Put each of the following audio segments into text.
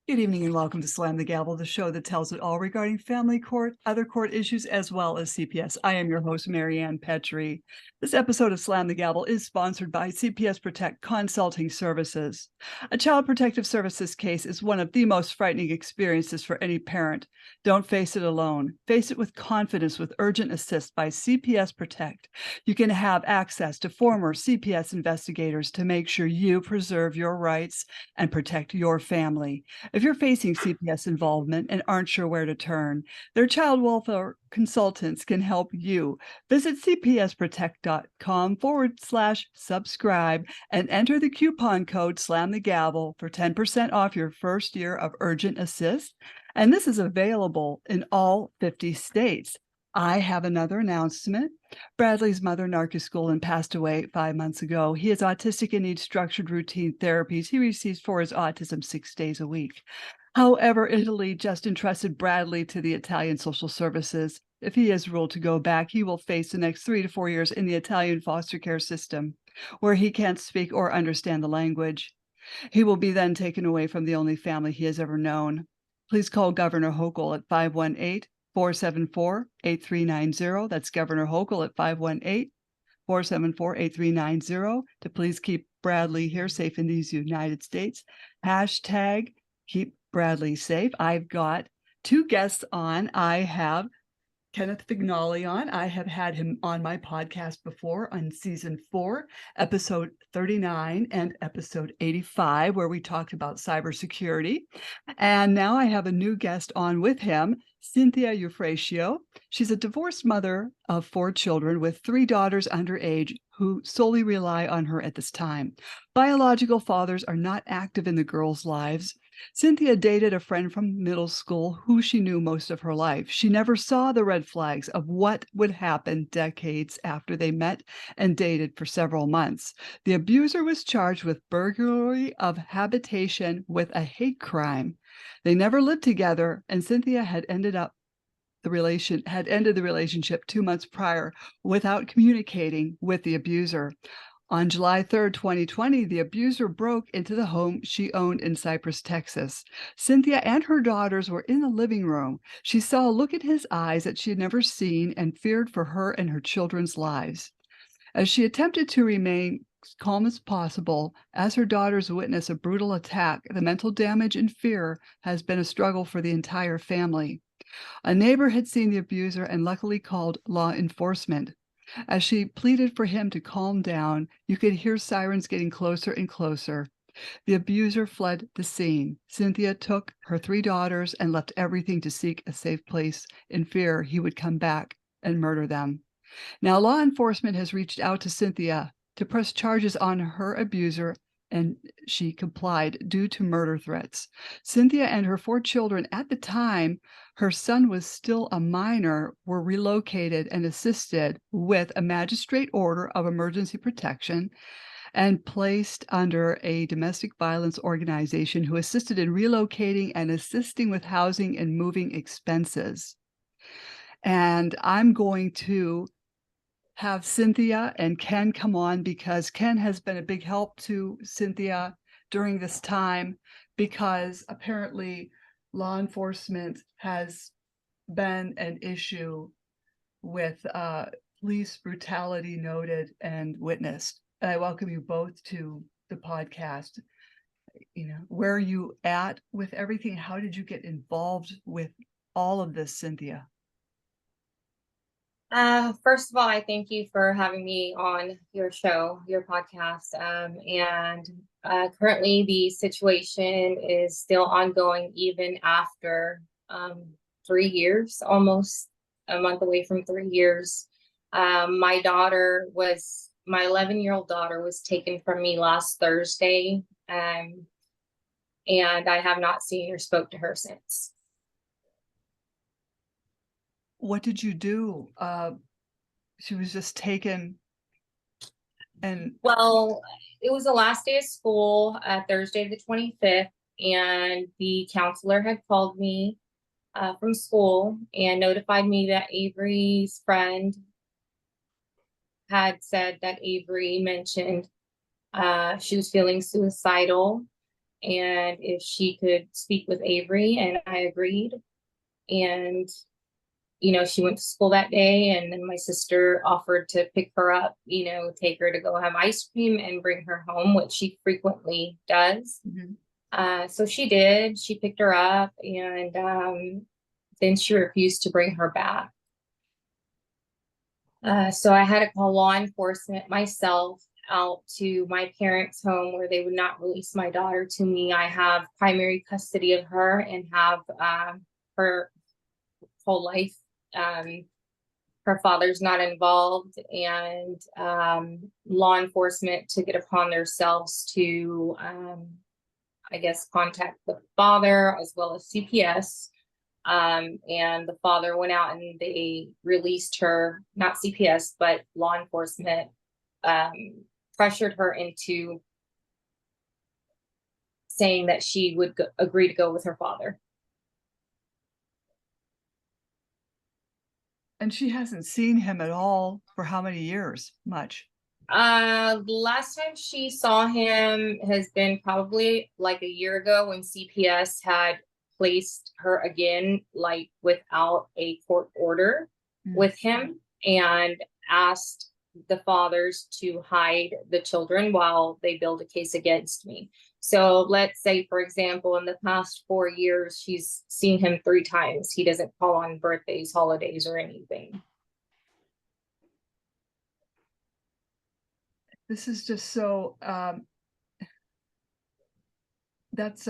Good evening and welcome to Slam the Gavel, the show that tells it all regarding family court, other court issues, as well as CPS. I am your host, Marianne Petrie. This episode of Slam the Gavel is sponsored by CPS Protect Consulting Services. A child protective services case is one of the most frightening experiences for any parent. Don't face it alone. Face it with confidence with Urgent Assist by CPS Protect. You can have access to former CPS investigators to make sure you preserve your rights and protect your family. If you're facing CPS involvement and aren't sure where to turn, their child welfare consultants can help you. Visit cpsprotect.com/subscribe and enter the coupon code SLAMTHEGAVEL for 10% off your first year of Urgent Assist. And this is available in all 50 states. I have another announcement. Bradley's mother, Narcissist School, and passed away 5 months ago. He is autistic and needs structured routine therapies he receives for his autism 6 days a week. However, Italy just entrusted Bradley to the Italian Social Services. If he is ruled to go back, he will face the next 3 to 4 years in the Italian foster care system, where he can't speak or understand the language. He will be then taken away from the only family he has ever known. Please call Governor Hochul at 518-474-8390. That's Governor Hochul at 518-474-8390 to please keep Bradley here safe in these United States. Hashtag keep Bradley safe. I've got 2 guests on. I have Kenneth Vignali on. I have had him on my podcast before on season 4, episode 39 and episode 85, where we talked about cybersecurity. And now I have a new guest on with him, Cynthia Eufracio. She's a divorced mother of 4 children with 3 daughters underage who solely rely on her at this time. Biological fathers are not active in the girls' lives. Cynthia dated a friend from middle school who she knew most of her life. She never saw the red flags of what would happen decades after they met and dated for several months. The abuser was charged with burglary of habitation with a hate crime. They never lived together, and Cynthia had ended the relationship 2 months prior without communicating with the abuser. On July 3rd, 2020, the abuser broke into the home she owned in Cypress, Texas. Cynthia and her daughters were in the living room. She saw a look in his eyes that she had never seen and feared for her and her children's lives. As she attempted to remain calm as possible, as her daughters witnessed a brutal attack, the mental damage and fear has been a struggle for the entire family. A neighbor had seen the abuser and luckily called law enforcement. As she pleaded for him to calm down, you could hear sirens getting closer and closer. The abuser fled the scene. Cynthia took her 3 daughters and left everything to seek a safe place in fear he would come back and murder them. Now, law enforcement has reached out to Cynthia to press charges on her abuser, and she complied due to murder threats. Cynthia and her 4 children at the time, her son was still a minor, were relocated and assisted with a magistrate order of emergency protection and placed under a domestic violence organization who assisted in relocating and assisting with housing and moving expenses. And I'm going to have Cynthia and Ken come on because Ken has been a big help to Cynthia during this time, because apparently law enforcement has been an issue with police brutality noted and witnessed. And I welcome you both to the podcast. Where are you at with everything? How did you get involved with all of this, Cynthia? First of all, I thank you for having me on your show, your podcast. And currently, the situation is still ongoing, even after 3 years, almost a month away from 3 years. My 11-year-old daughter was taken from me last Thursday, and I have not seen or spoke to her since. What did you do? She was just taken. And Well, it was the last day of school, Thursday the 25th, and the counselor had called me from school and notified me that Avery's friend had said that Avery mentioned she was feeling suicidal and if she could speak with Avery, and I agreed. And she went to school that day, and then my sister offered to pick her up, take her to go have ice cream and bring her home, which she frequently does. So she did. She picked her up, and then she refused to bring her back. So I had to call law enforcement myself out to my parents' home, where they would not release my daughter to me. I have primary custody of her and have her whole life. Her father's not involved, and law enforcement took it upon themselves to, I guess, contact the father as well as CPS. And the father went out and they released her, not CPS, but law enforcement pressured her into saying that she would agree to go with her father. And she hasn't seen him at all for how many years? Much. The last time she saw him has been probably like a year ago, when CPS had placed her again, like without a court order with him, and asked the fathers to hide the children while they build a case against me. So let's say, for example, in the past 4 years, she's seen him 3 times. He doesn't call on birthdays, holidays, or anything. This is just so, that's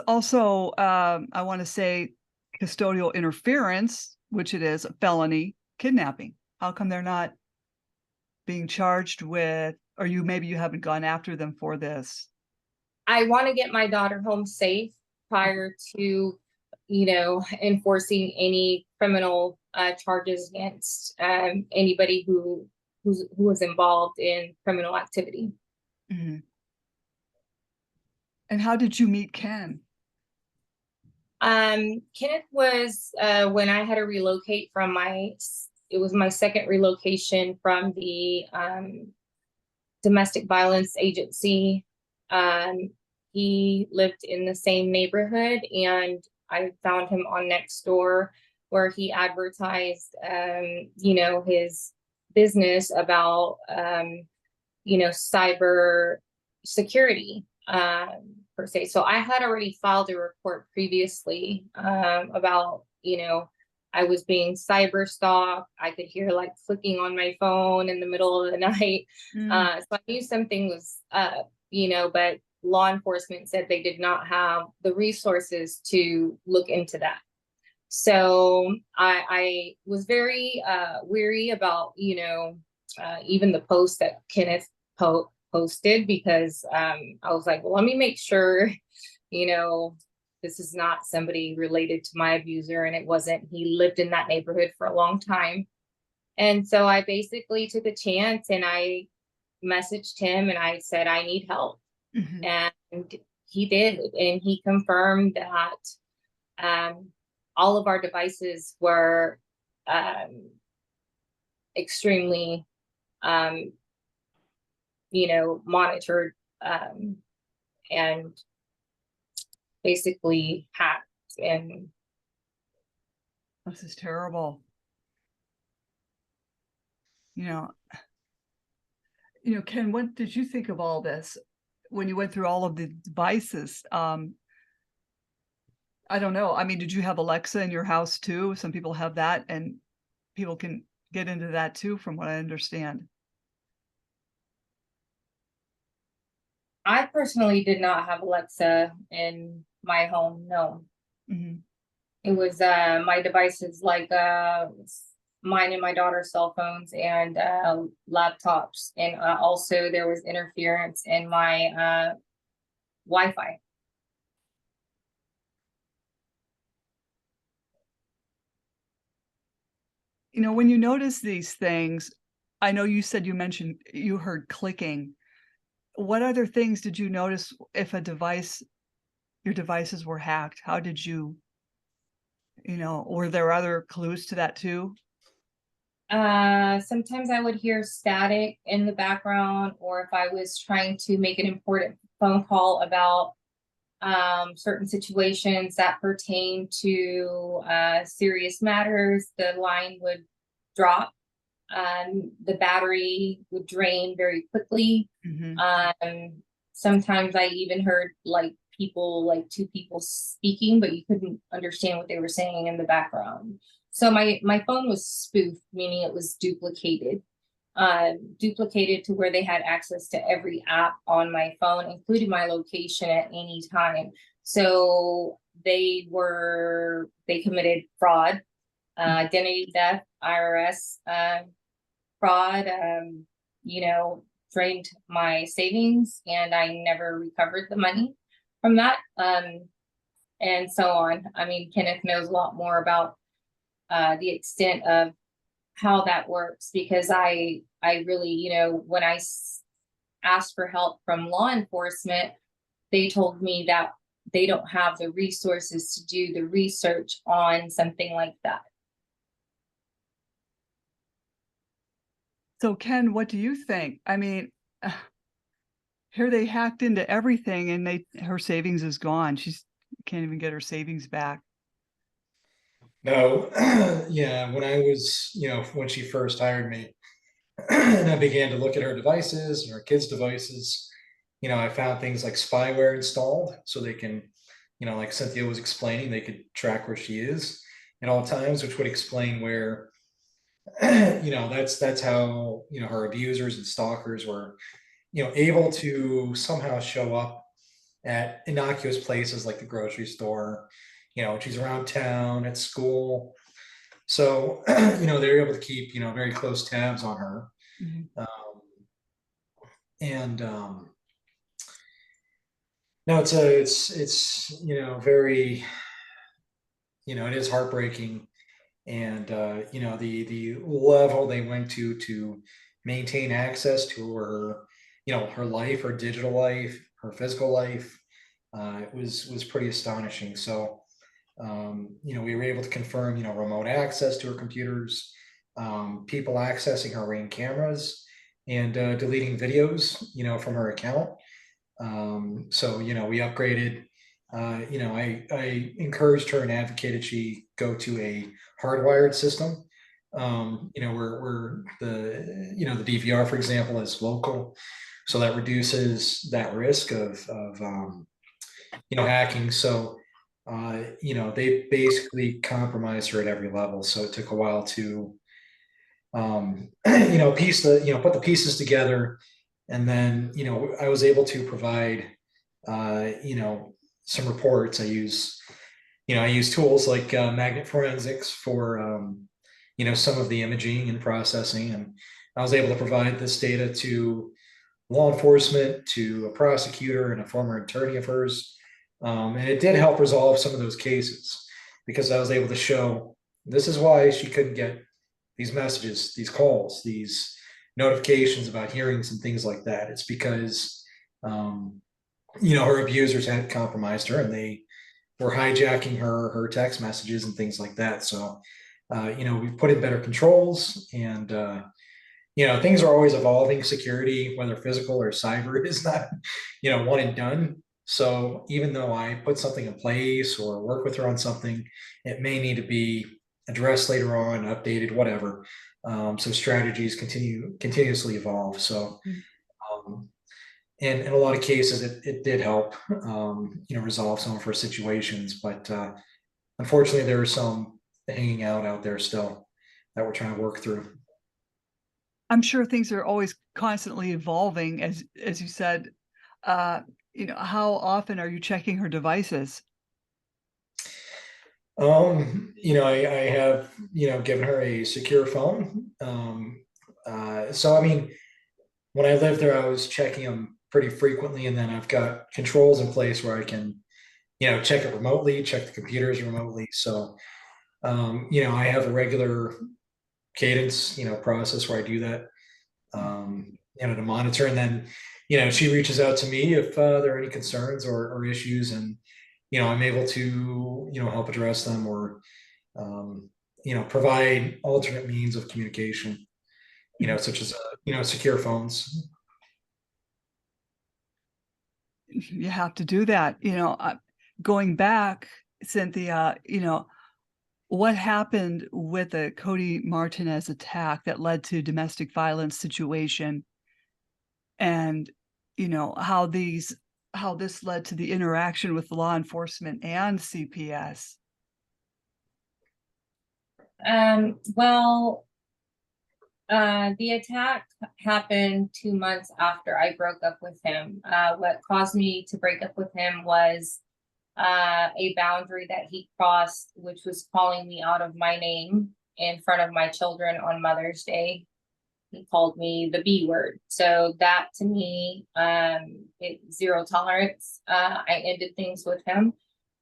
also, I want to say, custodial interference, which it is, a felony kidnapping. How come they're not being charged with, or maybe you haven't gone after them for this? I want to get my daughter home safe prior to, enforcing any criminal charges against anybody who was involved in criminal activity. And how did you meet Ken? Kenneth was when I had to relocate from it was my second relocation from the domestic violence agency. He lived in the same neighborhood, and I found him on Nextdoor, where he advertised, his business about, cyber security, per se. So I had already filed a report previously, about, I was being cyber stalked. I could hear like clicking on my phone in the middle of the night. So I knew something was up, but law enforcement said they did not have the resources to look into that. So I was very weary about, even the post that Kenneth posted, because I was like, well, let me make sure, this is not somebody related to my abuser. And it wasn't. He lived in that neighborhood for a long time. And so I basically took a chance, and I messaged him and I said, I need help. And he did. And he confirmed that all of our devices were extremely, monitored and basically hacked. And this is terrible. Ken, what did you think of all this when you went through all of the devices? I don't know. I mean, did you have Alexa in your house too? Some people have that, and people can get into that too, from what I understand. I personally did not have Alexa in my home. No. It was my devices, like mine and my daughter's cell phones and laptops. And also there was interference in my Wi-Fi. When you notice these things, I know you said you mentioned you heard clicking. What other things did you notice if your devices were hacked? How did you, were there other clues to that too? Sometimes I would hear static in the background, or if I was trying to make an important phone call about certain situations that pertain to serious matters, the line would drop. The battery would drain very quickly. Mhm. Sometimes I even heard like people, like two people speaking, but you couldn't understand what they were saying in the background. So my phone was spoofed, meaning it was duplicated. Duplicated to where they had access to every app on my phone, including my location at any time. So they committed fraud, identity theft, IRS fraud, drained my savings, and I never recovered the money from that. And so on. I mean, Kenneth knows a lot more about the extent of how that works, because I really, when I asked for help from law enforcement, they told me that they don't have the resources to do the research on something like that. So Ken, what do you think? I mean, here they hacked into everything and her savings is gone. She's can't even get her savings back. No, yeah, when I was, when she first hired me, and I began to look at her devices and her kids' devices, I found things like spyware installed so they can, like Cynthia was explaining, they could track where she is at all times, which would explain where, that's how, her abusers and stalkers were, able to somehow show up at innocuous places like the grocery store, she's around town, at school. So, they're able to keep, very close tabs on her. Mhm. Um, and no, it's very, it is heartbreaking. And the level they went to maintain access to her, her life, her digital life, her physical life, it was pretty astonishing. So we were able to confirm, remote access to her computers, people accessing her Ring cameras, and deleting videos, from her account. So we upgraded. I encouraged her and advocated she go to a hardwired system. Where the DVR, for example, is local, so that reduces that risk of hacking. So they basically compromised her at every level. So it took a while to put the pieces together. And then, I was able to provide, some reports. I use tools like magnet forensics for, some of the imaging and processing. And I was able to provide this data to law enforcement, to a prosecutor and a former attorney of hers. And it did help resolve some of those cases, because I was able to show this is why she couldn't get these messages, these calls, these notifications about hearings and things like that. It's because, her abusers had compromised her and they were hijacking her text messages and things like that. So, we've put in better controls, and, things are always evolving. Security, whether physical or cyber, is not, one and done. So even though I put something in place or work with her on something, it may need to be addressed later on, updated, whatever. So strategies continuously evolve. So, um, and in a lot of cases, it did help, resolve some of her situations. But unfortunately, there are some hanging out there still that we're trying to work through. I'm sure things are always constantly evolving, as you said. How often are you checking her devices? I have, given her a secure phone. So I mean, when I lived there, I was checking them pretty frequently, and then I've got controls in place where I can, check it remotely, check the computers remotely. So, I have a regular cadence, process where I do that, to monitor. And then, she reaches out to me if there are any concerns or issues, and, I'm able to, help address them, or, provide alternate means of communication, such as, secure phones. You have to do that. Going back, Cynthia, what happened with the Cody Martinez attack that led to domestic violence situation, and how this led to the interaction with law enforcement and CPS? Well, the attack happened 2 months after I broke up with him. What caused me to break up with him was a boundary that he crossed, which was calling me out of my name in front of my children on Mother's Day. He called me the B word. So that, to me, zero tolerance. I ended things with him.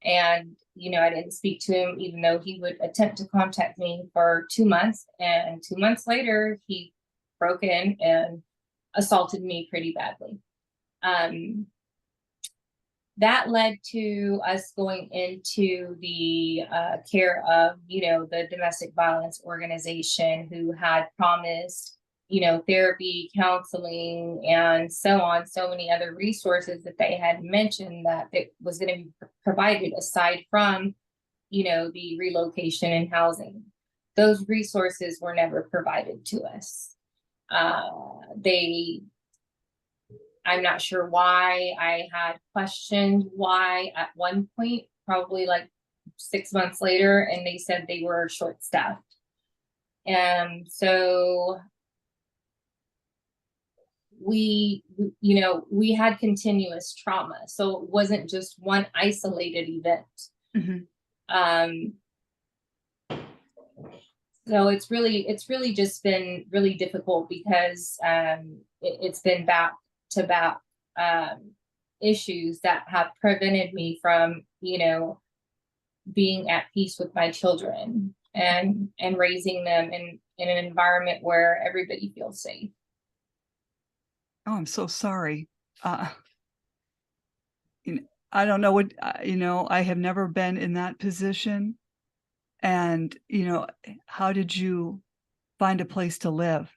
And, I didn't speak to him, even though he would attempt to contact me for 2 months. And 2 months later, he broke in and assaulted me pretty badly. That led to us going into the care of, the domestic violence organization, who had promised, therapy, counseling, and so on, so many other resources that they had mentioned that it was going to be provided aside from, the relocation and housing. Those resources were never provided to us. I'm not sure why. I had questioned why at one point, probably like 6 months later, and they said they were short-staffed. And so we had continuous trauma. So it wasn't just one isolated event. Mm-hmm. So it's really just been really difficult because it's been back-to-back issues that have prevented me from, being at peace with my children and raising them in an environment where everybody feels safe. Oh, I'm so sorry. I don't know what, I have never been in that position. And, how did you find a place to live?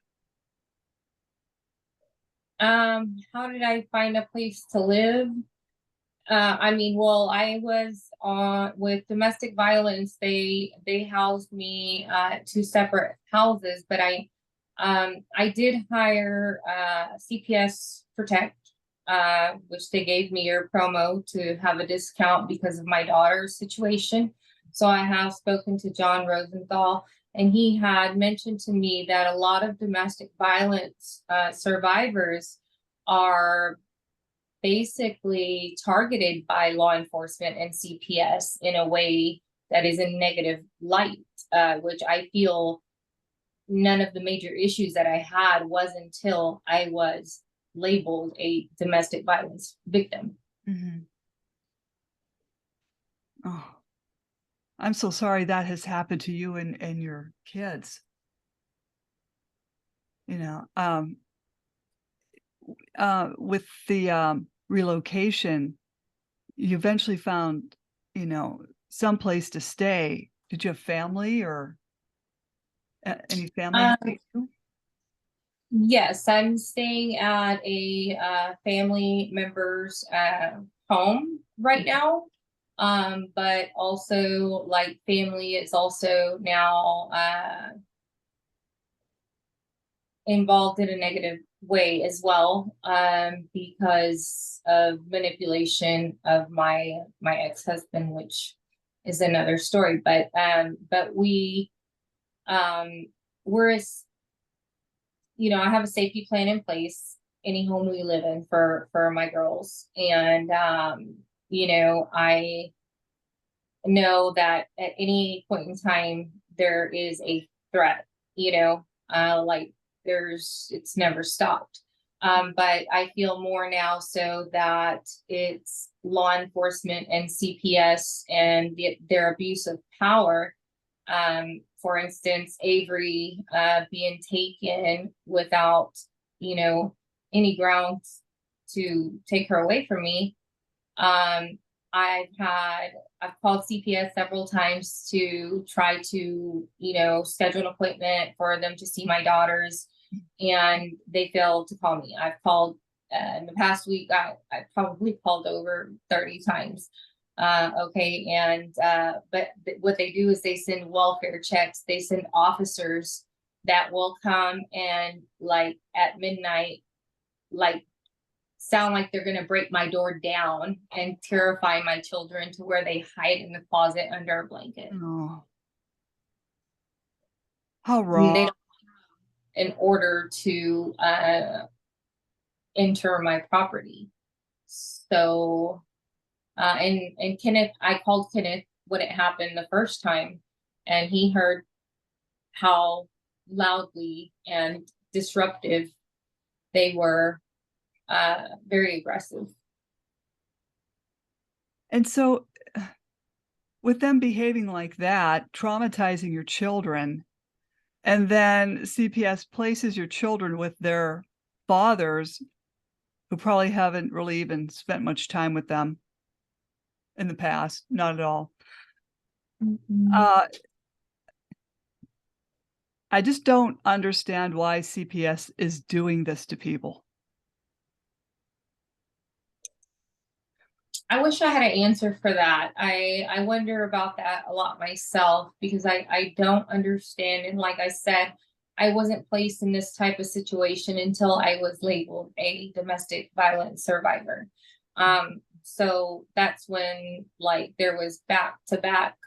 How did I find a place to live? Well, I was with domestic violence. They housed me at 2 separate houses, but I did hire CPS Protect, which they gave me your promo to have a discount because of my daughter's situation. So I have spoken to John Rosenthal, and he had mentioned to me that a lot of domestic violence survivors are basically targeted by law enforcement and CPS in a way that is in negative light, which I feel none of the major issues that I had was until I was labeled a domestic violence victim. Mm-hmm. Oh, I'm so sorry that has happened to you and your kids. With the relocation, you eventually found, some place to stay. Did you have family or any family? Yes, I'm staying at a family member's home right now. But also, like, family is also now involved in a negative way as well, because of manipulation of my ex-husband, which is another story. But we we're I have a safety plan in place any home we live in for my girls, and I know that at any point in time there is a threat, like it's never stopped. But I feel more now so that it's law enforcement and CPS and their abuse of power. For instance, Avery being taken without, any grounds to take her away from me. I've called CPS several times to try to, schedule an appointment for them to see my daughters, and they failed to call me. I've called in the past week. I probably called over 30 times. Okay. And, what they do is they send welfare checks. They send officers that will come and, like, at midnight, like, sound like they're going to break my door down and terrify my children to where they hide in the closet under a blanket. Oh, how And wrong. they don't in order to enter my property. So, and Kenneth, I called Kenneth when it happened the first time, and he heard how loudly and disruptive they were, very aggressive. And so with them behaving like that, traumatizing your children, and then CPS places your children with their fathers who probably haven't really even spent much time with them in the past, not at all. I just don't understand why CPS is doing this to people. I wish I had an answer for that. I wonder about that a lot myself, because I don't understand. And like I said, I wasn't placed in this type of situation until I was labeled a domestic violence survivor. So that's when, like, there was back-to-back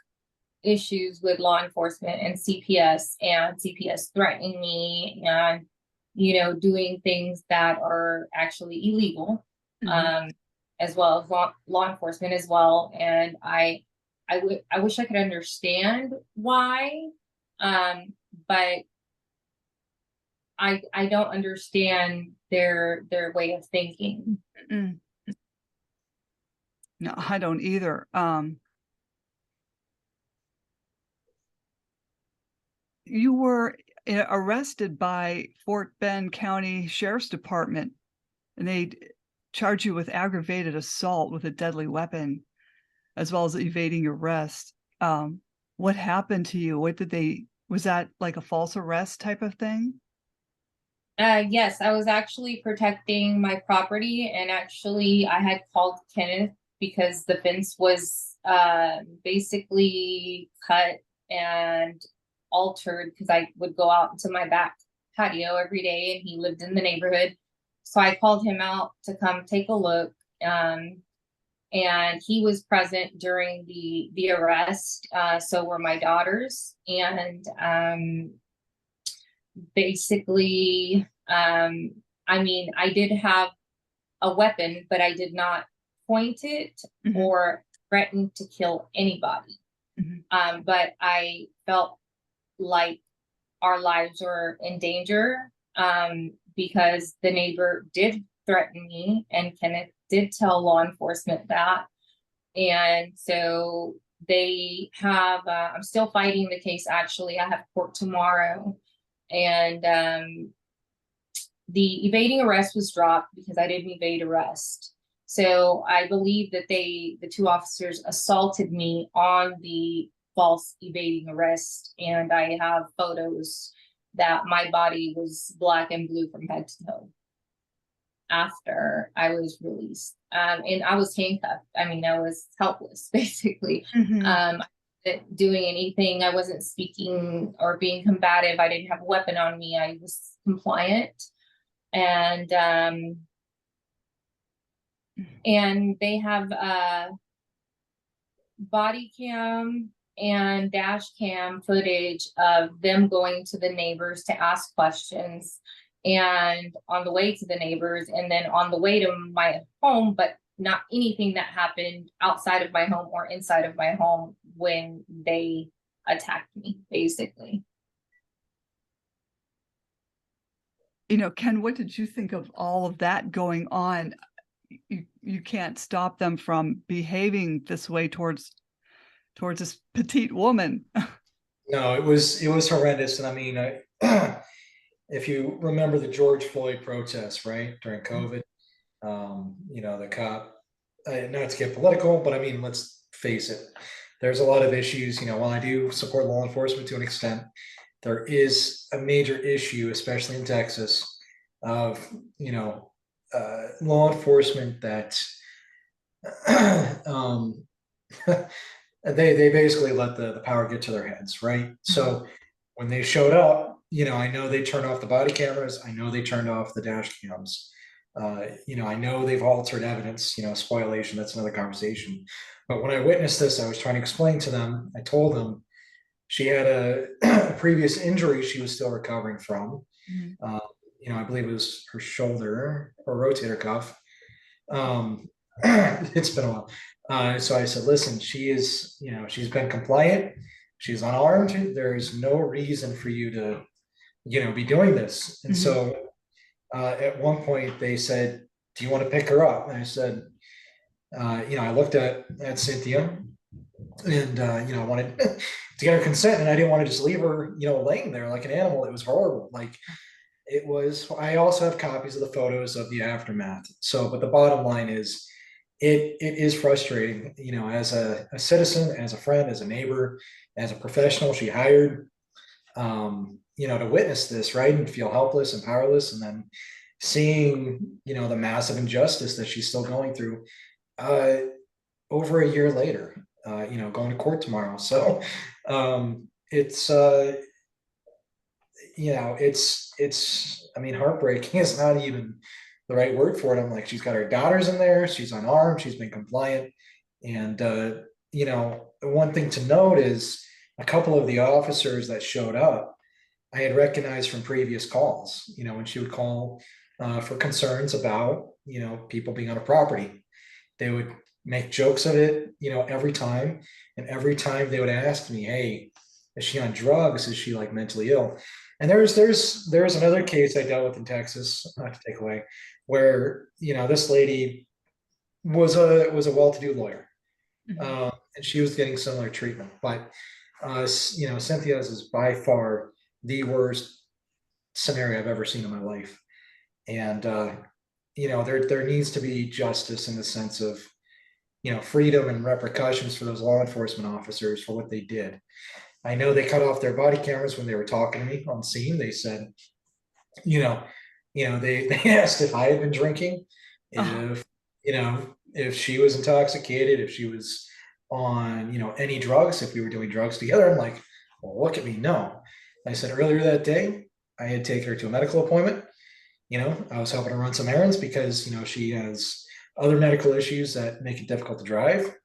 issues with law enforcement and CPS threatening me and, doing things that are actually illegal. As well as law enforcement as well. And I wish I could understand why, but I don't understand their way of thinking. No, I don't either. You were arrested by Fort Bend County Sheriff's Department, and they charge you with aggravated assault with a deadly weapon, as well as evading arrest. What happened to you? Was that like a false arrest type of thing? Yes, I was actually protecting my property, and actually I had called Kenneth because the fence was basically cut and altered, because I would go out into my back patio every day, and he lived in the neighborhood. So I called him out to come take a look. And he was present during the arrest. So were my daughters. And basically, I did have a weapon, but I did not point it or threaten to kill anybody. But I felt like our lives were in danger, because the neighbor did threaten me, and Kenneth did tell law enforcement that. And so they have, I'm still fighting the case. Actually, I have court tomorrow, and the evading arrest was dropped because I didn't evade arrest. So I believe that the two officers assaulted me on the false evading arrest, and I have photos that my body was black and blue from head to toe after I was released. And I was handcuffed. I was helpless, basically. I wasn't doing anything. I wasn't speaking or being combative. I didn't have a weapon on me. I was compliant. And they have body cam and dash cam footage of them going to the neighbors to ask questions, and on the way to the neighbors, and then on the way to my home, but not anything that happened outside of my home or inside of my home when they attacked me, basically. Ken, what did you think of all of that going on? You can't stop them from behaving this way towards this petite woman. No, it was horrendous. And if you remember the George Floyd protests, right, during COVID, the cop not to get political, but I mean, let's face it. There's a lot of issues, while I do support law enforcement to an extent, there is a major issue, especially in Texas, of, law enforcement that um, they basically let the power get to their heads, right? So when they showed up, I know they turned off the body cameras. I know they turned off the dash cams. I know they've altered evidence, spoliation, that's another conversation. But when I witnessed this, I was trying to explain to them, I told them she had a previous injury she was still recovering from. Mhm. I believe it was her shoulder or rotator cuff. It's been a while. So I said, listen, she's been compliant. She's unarmed. There's no reason for you to, be doing this. And so at one point they said, do you want to pick her up? And I said, I looked at Cynthia and, I wanted to get her consent, and I didn't want to just leave her, laying there like an animal. It was horrible. Like it was, I also have copies of the photos of the aftermath. So, but the bottom line is, it is frustrating, as a citizen, as a friend, as a neighbor, as a professional she hired, to witness this, right, and feel helpless and powerless, and then seeing, the massive injustice that she's still going through over a year later, going to court tomorrow. So it's I mean, heartbreaking is not even the right word for it. I'm like, she's got her daughters in there, she's unarmed, she's been compliant. And one thing to note is a couple of the officers that showed up, I had recognized from previous calls, when she would call for concerns about, people being on a property. They would make jokes of it, every time. And every time they would ask me, hey, is she on drugs? Is she like mentally ill? And there's another case I dealt with in Texas, not to take away, where, this lady was a well-to-do lawyer. And she was getting similar treatment. But Cynthia's is by far the worst scenario I've ever seen in my life. And there needs to be justice in the sense of, freedom and repercussions for those law enforcement officers for what they did. I know they cut off their body cameras when they were talking to me on scene. They said, they asked if I had been drinking, if, if she was intoxicated, if she was on, any drugs, if we were doing drugs together. I'm like, well, look at me. No. I said earlier that day, I had taken her to a medical appointment. I was helping her run some errands because, she has other medical issues that make it difficult to drive.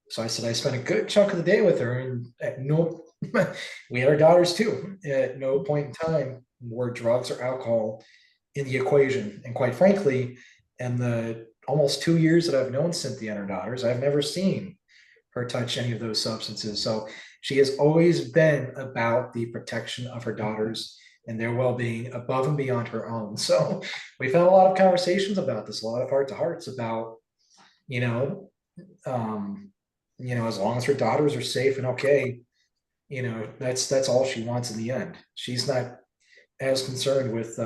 So I said, I spent a good chunk of the day with her, and at no, we had our daughters too. At no point in time were drugs or alcohol in the equation. And quite frankly, in the almost 2 years that I've known Cynthia and her daughters, I've never seen her touch any of those substances. So she has always been about the protection of her daughters and their well-being above and beyond her own. So we've had a lot of conversations about this, a lot of heart-to-hearts about, as long as her daughters are safe and okay, that's all she wants in the end. She's not as concerned with,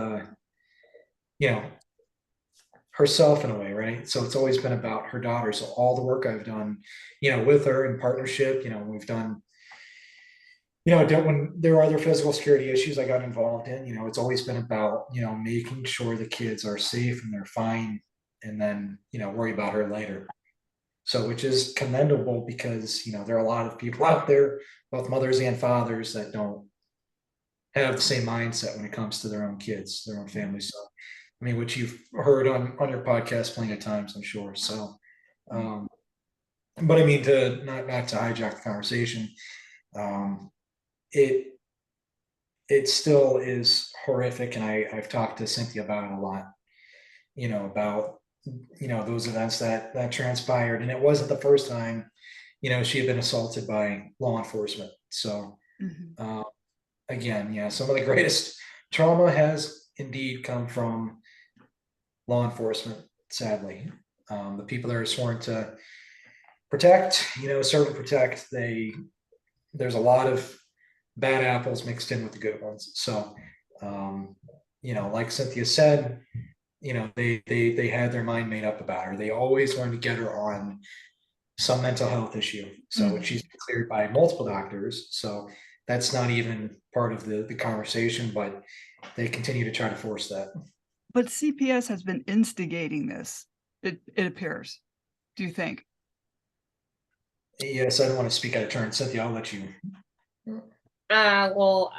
herself in a way, right? So it's always been about her daughter. So all the work I've done, with her in partnership, we've done, when there are other physical security issues I got involved in, it's always been about, making sure the kids are safe and they're fine, and then, worry about her later. So, which is commendable because, there are a lot of people out there, both mothers and fathers, that don't have the same mindset when it comes to their own kids, their own families. So, I mean, which you've heard on your podcast plenty of times, I'm sure. So, but I mean, to not to hijack the conversation, it still is horrific, and I've talked to Cynthia about it a lot. About those events that transpired, and it wasn't the first time she had been assaulted by law enforcement. So again, some of the greatest trauma has indeed come from law enforcement, sadly. The people that are sworn to protect, serve and protect, there's a lot of bad apples mixed in with the good ones. So like Cynthia said, they had their mind made up about her. They always wanted to get her on some mental health issue. So Mhm. she's been cleared by multiple doctors. So that's not even part of the conversation, but they continue to try to force that. But CPS has been instigating this, it appears. Do you think? Yes, I don't want to speak out of turn. Cynthia, I'll let you. Well,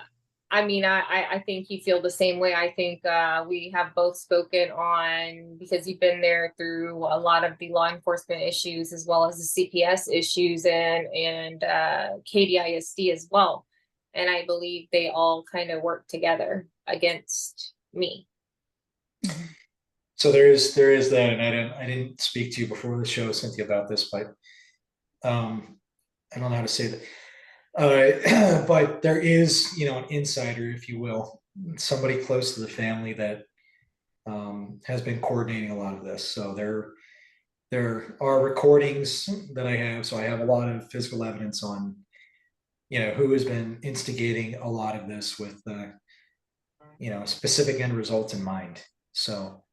I mean, I think you feel the same way. I think we have both spoken on, because you've been there through a lot of the law enforcement issues as well as the CPS issues and KDISD as well. And I believe they all kind of work together against me. Mhm. So there is that, and I didn't speak to you before the show, Cynthia, about this, but I don't know how to say that. But there is, an insider, if you will, somebody close to the family that has been coordinating a lot of this. So there are recordings that I have. So I have a lot of physical evidence on, who has been instigating a lot of this with, specific end results in mind. So,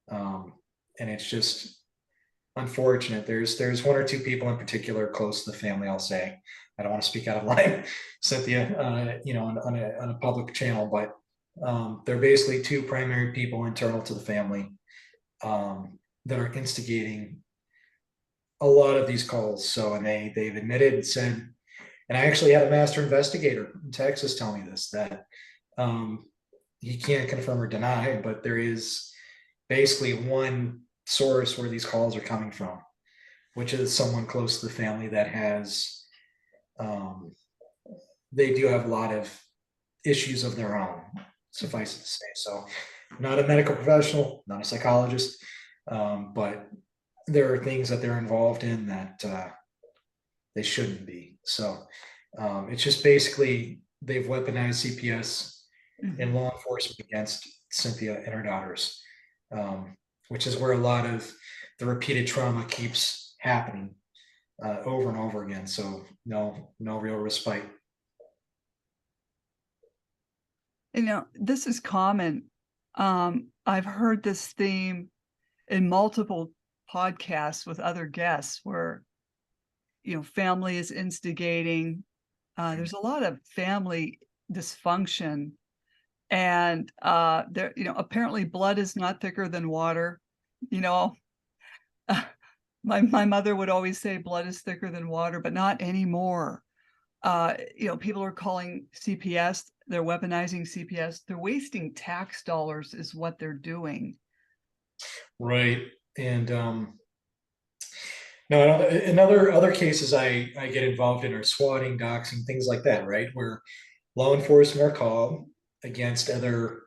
and it's just unfortunate. There's one or two people in particular close to the family, I'll say. I don't want to speak out of line, Cynthia, on a public channel, but they're basically two primary people internal to the family that are instigating a lot of these calls. So, and they've admitted and said, and I actually had a master investigator in Texas tell me this, that he can't confirm or deny, but there is basically one source where these calls are coming from, which is someone close to the family that has, they do have a lot of issues of their own, suffice it to say. So, not a medical professional, not a psychologist, but there are things that they're involved in that they shouldn't be. So, it's just basically they've weaponized CPS and Mhm. law enforcement against Cynthia and her daughters, which is where a lot of the repeated trauma keeps happening over and over again. So no real respite. This is common. I've heard this theme in multiple podcasts with other guests where, family is instigating. There's a lot of family dysfunction, and there, apparently blood is not thicker than water. You know, my mother would always say blood is thicker than water, but not anymore. People are calling CPS, they're weaponizing CPS, they're wasting tax dollars is what they're doing. Right. And no, in other cases I get involved in are swatting, doxing, things like that, right? Where law enforcement are called against other,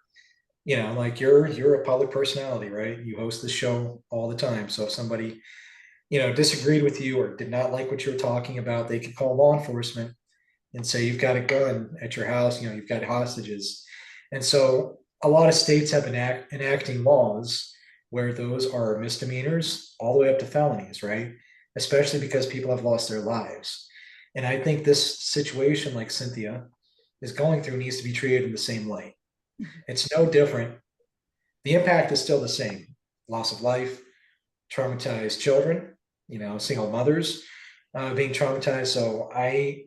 like you're a public personality, right? You host the show all the time. So if somebody, disagreed with you or did not like what you were talking about, they could call law enforcement and say you've got a gun at your house, you've got hostages. And so a lot of states have enacting laws where those are misdemeanors all the way up to felonies, right? Especially because people have lost their lives. And I think this situation, like Cynthia is going through, needs to be treated in the same light. It's no different. The impact is still the same: loss of life, traumatized children, single mothers being traumatized. So I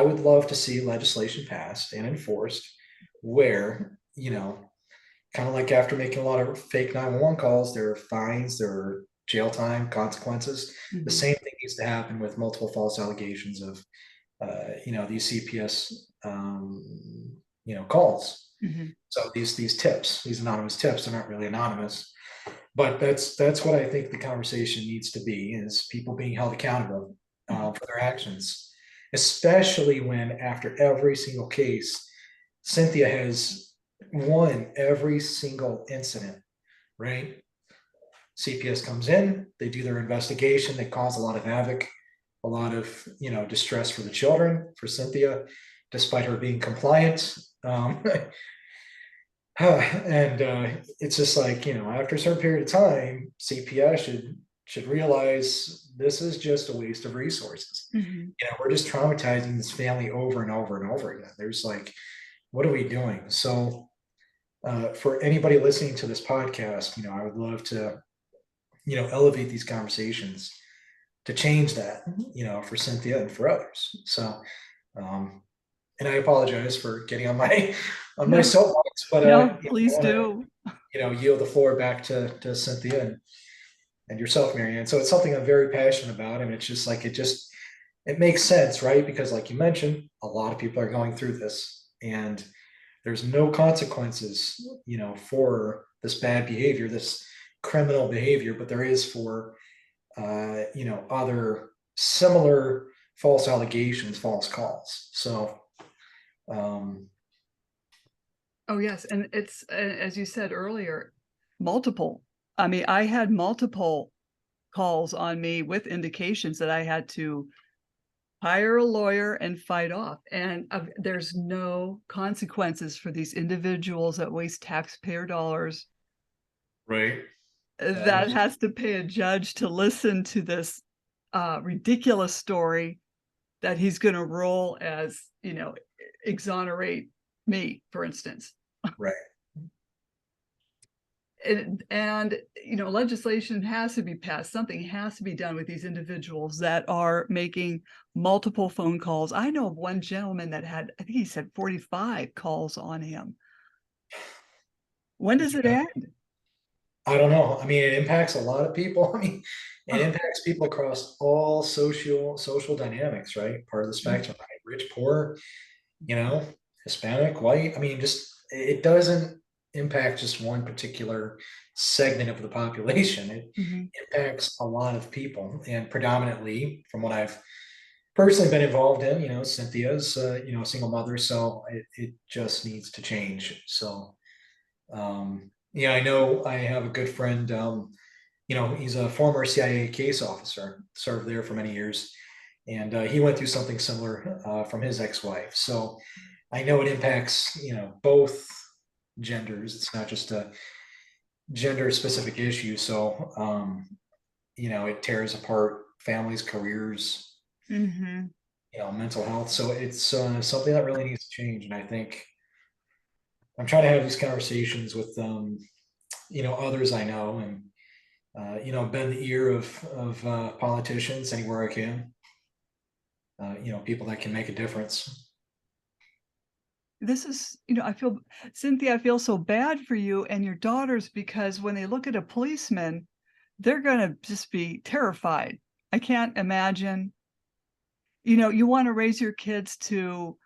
would love to see legislation passed and enforced where, kind of like after making a lot of fake 911 calls, there are fines, there are jail time consequences. The Mhm. same thing needs to happen with multiple false allegations of, these CPS, calls. Mhm. So these tips, these anonymous tips, are not really anonymous, but that's what I think the conversation needs to be: is people being held accountable Mhm. for their actions, especially when after every single case, Cynthia has won every single incident, right? CPS comes in, they do their investigation, they cause a lot of havoc, a lot of distress for the children, for Cynthia, despite her being compliant. And it's just like, after a certain period of time, CPS should realize this is just a waste of resources. Mhm. We're just traumatizing this family over and over and over again. There's like, what are we doing? So for anybody listening to this podcast, I would love to, elevate these conversations to change that, for Cynthia and for others. So, and I apologize for getting on my No. soapbox, but No, I please wanna, do. yield the floor back to Cynthia and yourself, Marianne. So it's something I'm very passionate about, and it's just like it makes sense, right? Because like you mentioned, a lot of people are going through this, and there's no consequences, for this bad behavior, this criminal behavior, but there is for other similar false allegations, false calls. So Oh, yes. And it's, as you said earlier, multiple. I mean, I had multiple calls on me with indications that I had to hire a lawyer and fight off. And there's no consequences for these individuals that waste taxpayer dollars. right. That has to pay a judge to listen to this ridiculous story that he's going to roll as, exonerate me, for instance. Right. And legislation has to be passed. Something has to be done with these individuals that are making multiple phone calls. I know of one gentleman that had, I think he said 45 calls on him. When does it end? I don't know. I mean, it impacts a lot of people. I mean, it impacts people across all social dynamics, right? Part of the spectrum, right? Rich, poor, Hispanic, white. I mean, just it doesn't impact just one particular segment of the population. It impacts a lot of people, and predominantly, from what I've personally been involved in, Cynthia's, a single mother, so it just needs to change. So, yeah, I know I have a good friend. He's a former CIA case officer, served there for many years, and he went through something similar from his ex-wife. So I know it impacts, both genders. It's not just a gender-specific issue. So, it tears apart families, careers, mental health. So it's something that really needs to change. And I think I'm trying to have these conversations with, others I know, and bend the ear of politicians anywhere I can. People that can make a difference. This is, Cynthia, I feel so bad for you and your daughters, because when they look at a policeman, they're going to just be terrified. I can't imagine. You want to raise your kids to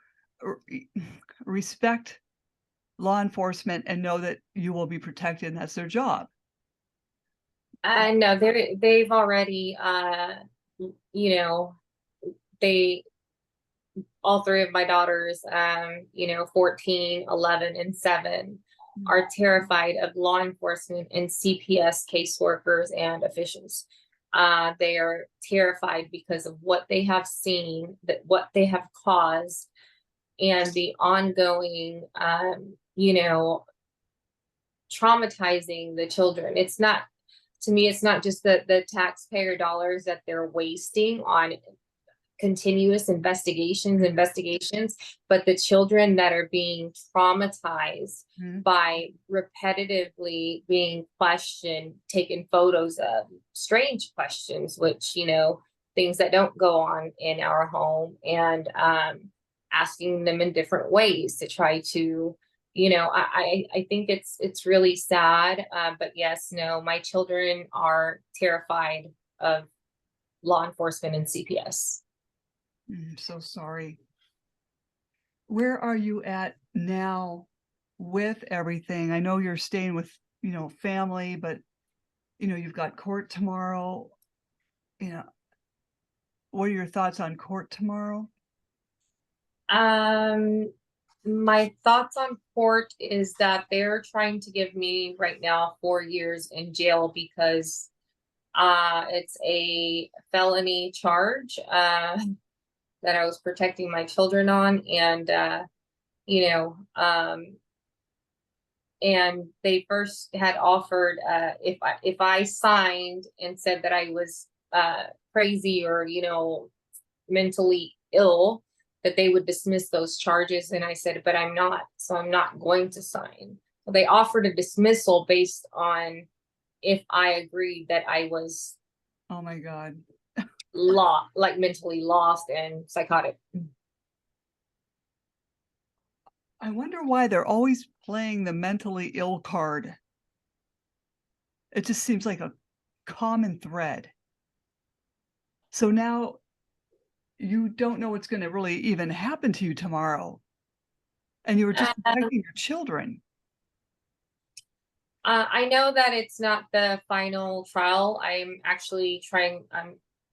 respect law enforcement and know that you will be protected, and that's their job. No, they've already, all three of my daughters, 14, 11, and 7, are terrified of law enforcement and CPS caseworkers and officials. They are terrified because of what they have seen, what they have caused, and the ongoing, traumatizing the children. It's not, to me, it's not just the taxpayer dollars that they're wasting on continuous investigations, but the children that are being traumatized by repetitively being questioned, taken photos of, strange questions, which, things that don't go on in our home, and asking them in different ways to try to, I think it's really sad. But yes, no, my children are terrified of law enforcement and CPS. I'm so sorry. Where are you at now with everything? I know you're staying with, family, but, you've got court tomorrow. What are your thoughts on court tomorrow? My thoughts on court is that they're trying to give me right now 4 years in jail because it's a felony charge that I was protecting my children on, and and they first had offered if I signed and said that I was crazy or mentally ill, that they would dismiss those charges. And I said, but I'm not, so I'm not going to sign. they offered a dismissal based on if I agreed that I was Oh my God. like mentally lost and psychotic. I wonder why they're always playing the mentally ill card. It just seems like a common thread. So now you don't know what's going to really even happen to you tomorrow. And you were just protecting your children. I know that it's not the final trial. I'm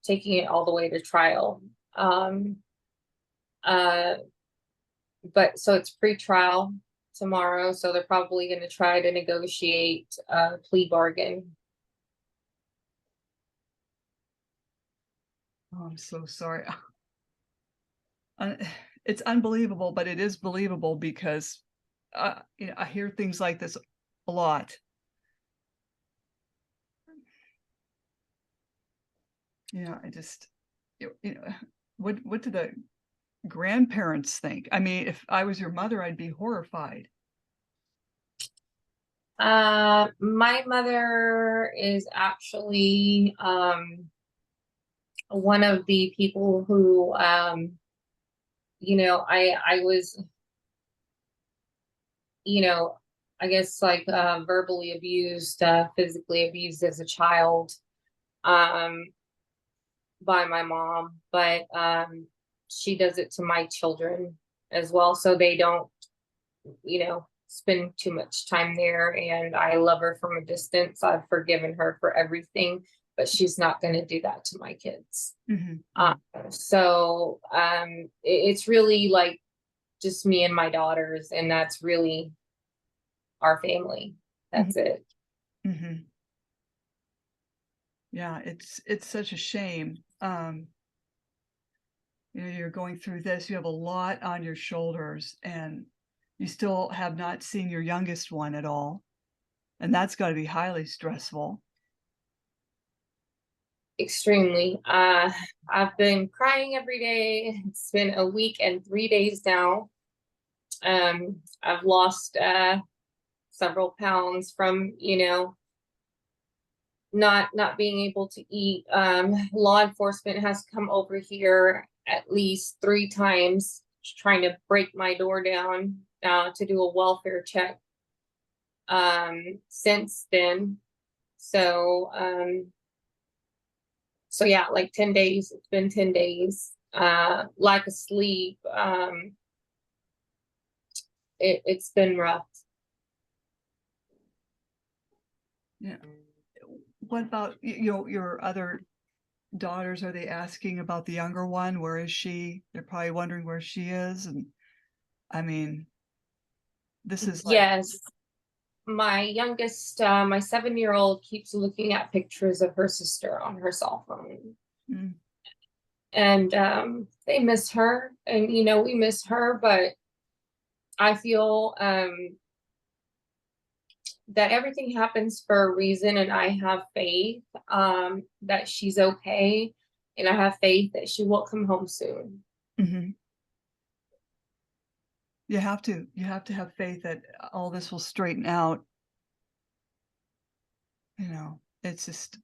taking it all the way to trial. But so it's pre-trial tomorrow. So they're probably going to try to negotiate a plea bargain. Oh, I'm so sorry. It's unbelievable, but it is believable because you know, I hear things like this a lot. I just, you know, what do the grandparents think? I mean, if I was your mother, I'd be horrified. My mother is actually one of the people who I was, I guess like verbally abused, physically abused as a child by my mom, but she does it to my children as well, so they don't spend too much time there, and I love her from a distance. I've forgiven her for everything, but she's not going to do that to my kids. So it's really like just me and my daughters, and that's really our family. That's it. Yeah, it's such a shame. You're going through this, you have a lot on your shoulders, and you still have not seen your youngest one at all. And that's got to be highly stressful. Extremely. I've been crying every day. It's been a week and 3 days now. I've lost several pounds from not being able to eat. Law enforcement has come over here at least 3 times trying to break my door down to do a welfare check since then. So yeah, like 10 days. It's been 10 days. Lack of sleep. It's been rough. Yeah. What about your other daughters? Are they asking about the younger one? Where is she? They're probably wondering where she is. And I mean, this is like, yes. My youngest, my 7-year-old keeps looking at pictures of her sister on her cell phone. And they miss her, and we miss her, but I feel that everything happens for a reason, and I have faith that she's okay, and I have faith that she will come home soon. You have to have faith that all this will straighten out. It's just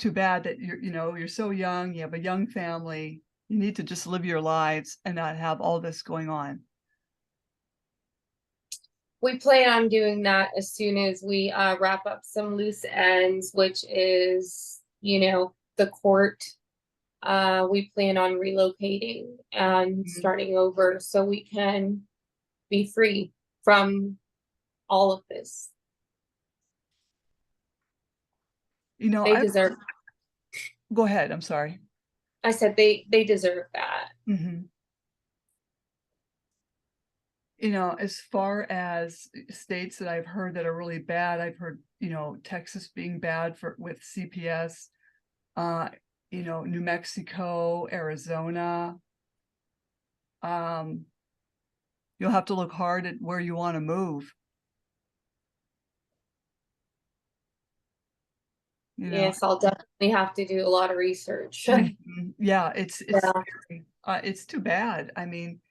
too bad that you're so young, you have a young family. You need to just live your lives and not have all this going on. We plan on doing that as soon as we wrap up some loose ends, which is, the court. We plan on relocating and starting over so we can be free from all of this. They deserve. Go ahead. I'm sorry. I said they deserve that. As far as states that I've heard that are really bad, I've heard, Texas being bad with CPS, New Mexico, Arizona. You'll have to look hard at where you want to move. Yes, I'll definitely have to do a lot of research. Yeah, it's too bad. I mean,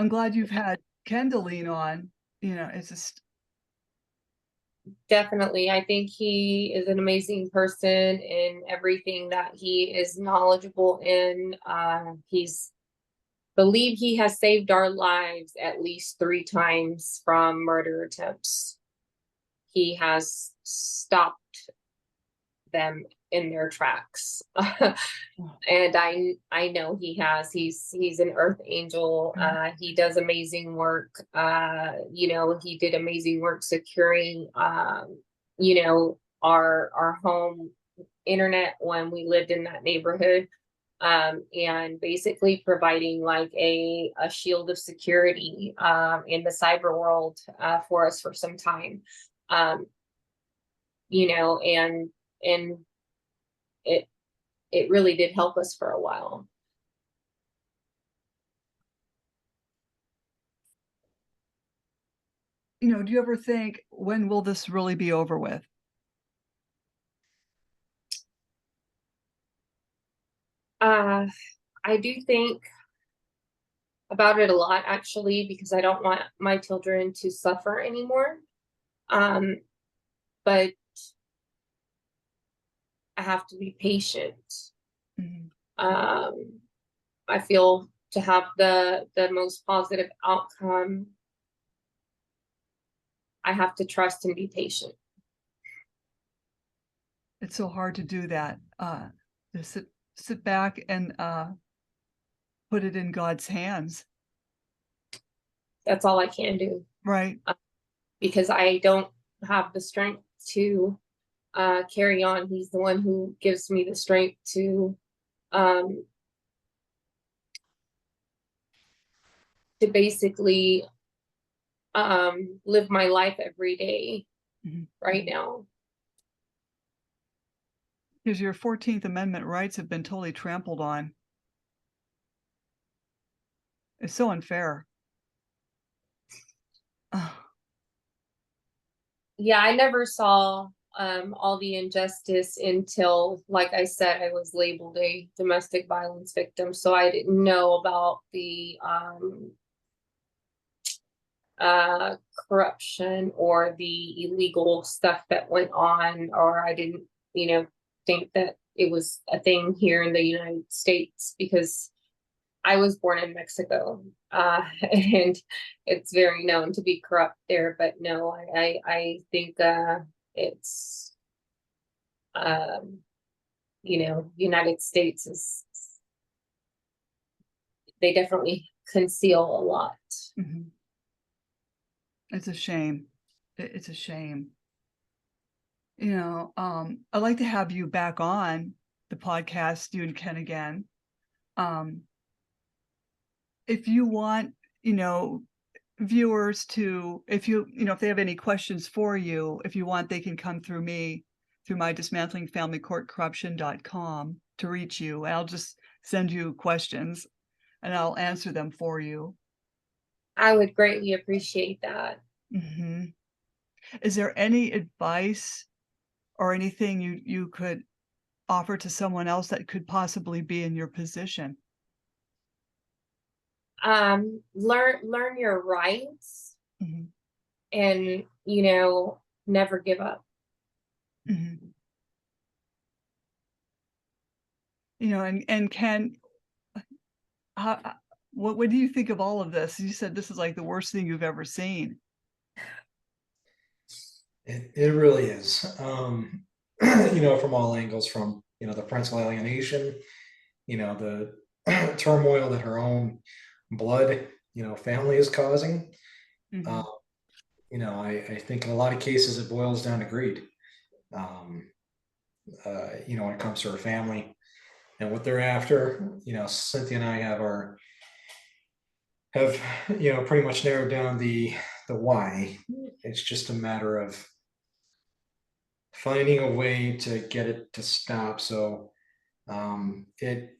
I'm glad you've had Ken to lean on. You know, it's just, Definitely. I think he is an amazing person in everything that he is knowledgeable in. He's believe he has saved our lives at least 3 times from murder attempts. He has stopped them in their tracks. And I know he has. He's an earth angel. He does amazing work. You know, he did amazing work securing you know, our home internet when we lived in that neighborhood. And basically providing like a shield of security in the cyber world for us for some time. You know, and it it really did help us for a while. you know, do you ever think, when will this really be over with? I do think about it a lot, actually, because I don't want my children to suffer anymore. But I have to be patient. Mhm. I feel to have the most positive outcome, I have to trust and be patient. It's so hard to do that. To sit back and put it in God's hands. That's all I can do, Right. because I don't have the strength to carry on. He's the one who gives me the strength to basically live my life every day Mhm. right now. Because your 14th Amendment rights have been totally trampled on. It's so unfair. Ugh. Yeah, I never saw all the injustice until, like I said, I was labeled a domestic violence victim. So I didn't know about the corruption or the illegal stuff that went on, or I didn't, you know, think that it was a thing here in the United States, because I was born in Mexico, and it's very known to be corrupt there. But no, I think it's, you know, United States is, they definitely conceal a lot. Mhm. It's a shame. It's a shame. You know, I'd like to have you back on the podcast, you and Ken again. If you want, you know, viewers to, if they have any questions for you, if you want, they can come through me, through my dismantlingfamilycourtcorruption.com to reach you. I'll just send you questions and I'll answer them for you. I would greatly appreciate that. Mm-hmm. Is there any advice or anything you could offer to someone else that could possibly be in your position? Learn your rights, Mm-hmm. and, you know, never give up. Mm-hmm. You know, and Ken, what do you think of all of this? You said this is like the worst thing you've ever seen. It really is. You know, from all angles, from, you know, the parental alienation, you know, the turmoil that her own blood, you know, family is causing. Mm-hmm. You know, I think in a lot of cases it boils down to greed. You know, when it comes to her family and what they're after. You know, Cynthia and I have, you know, pretty much narrowed down the why. It's just a matter of finding a way to get it to stop. So it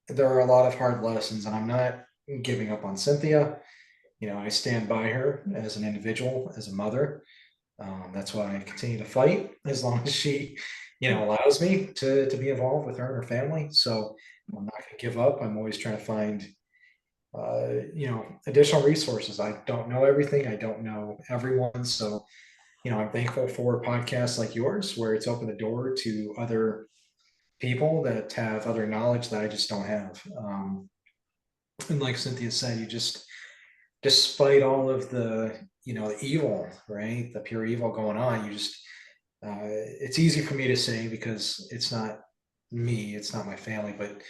there are a lot of hard lessons, and I'm not giving up on Cynthia. You know, I stand by her as an individual, as a mother. That's why I continue to fight as long as she, you know, allows me to be involved with her and her family. So I'm not going to give up. I'm always trying to find, additional resources. I don't know everything. I don't know everyone. So, I'm thankful for podcasts like yours, where it's opened the door to other people that have other knowledge that I just don't have. And like Cynthia said, despite all of the, evil, right? The pure evil going on, it's easy for me to say because it's not me, it's not my family, but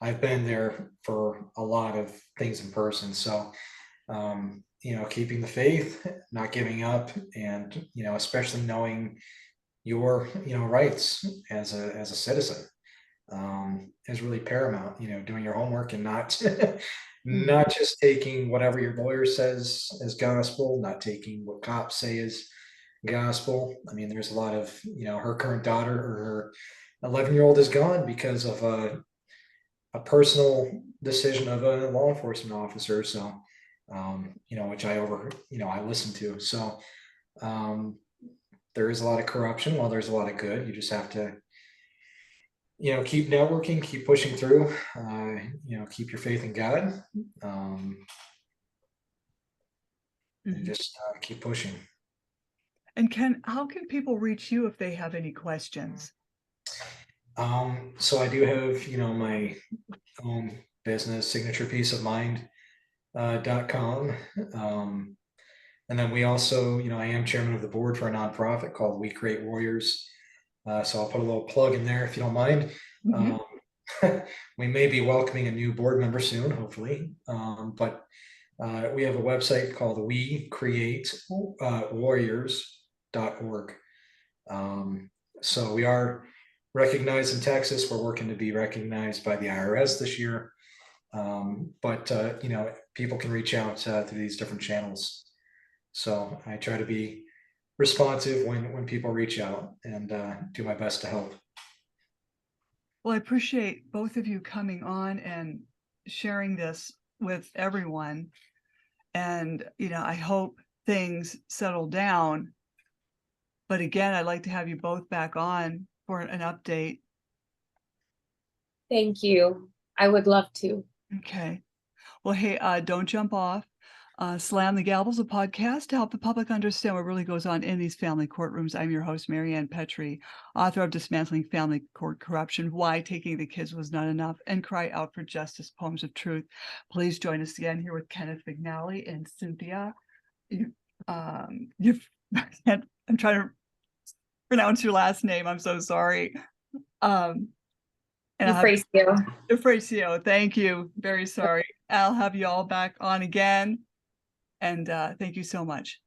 I've been there for a lot of things in person. So, keeping the faith, not giving up, and, especially knowing your, rights as a citizen, is really paramount. Doing your homework and not not just taking whatever your lawyer says as gospel, not taking what cops say as gospel. I mean, there's a lot of, her current daughter or her 11-year-old is gone because of a personal decision of a law enforcement officer. So, which I listen to. So, there is a lot of corruption while there's a lot of good. You just have to, keep networking, keep pushing through, keep your faith in God, and just keep pushing. And how can people reach you if they have any questions? So I do have, my own business, signaturepeaceofmind.com. And then we also, I am chairman of the board for a nonprofit called We Create Warriors. So I'll put a little plug in there if you don't mind. We may be welcoming a new board member soon, hopefully. But we have a website called We Create Warriors.org. So we are recognized in Texas. We're working to be recognized by the IRS this year. But people can reach out through these different channels. So I try to be responsive when people reach out and do my best to help. Well, I appreciate both of you coming on and sharing this with everyone. And, I hope things settle down. But again, I'd like to have you both back on for an update. Thank you. I would love to. Okay. Well, hey, don't jump off. Slam the Gavel's a podcast to help the public understand what really goes on in these family courtrooms. I'm your host, Marianne Petrie, author of Dismantling Family Court Corruption, Why Taking the Kids Was Not Enough, and Cry Out for Justice, Poems of Truth. Please join us again here with Kenneth Vignali and Cynthia. I'm trying to pronounce your last name. I'm so sorry. Eufracio, thank you. Very sorry. I'll have you all back on again. And thank you so much.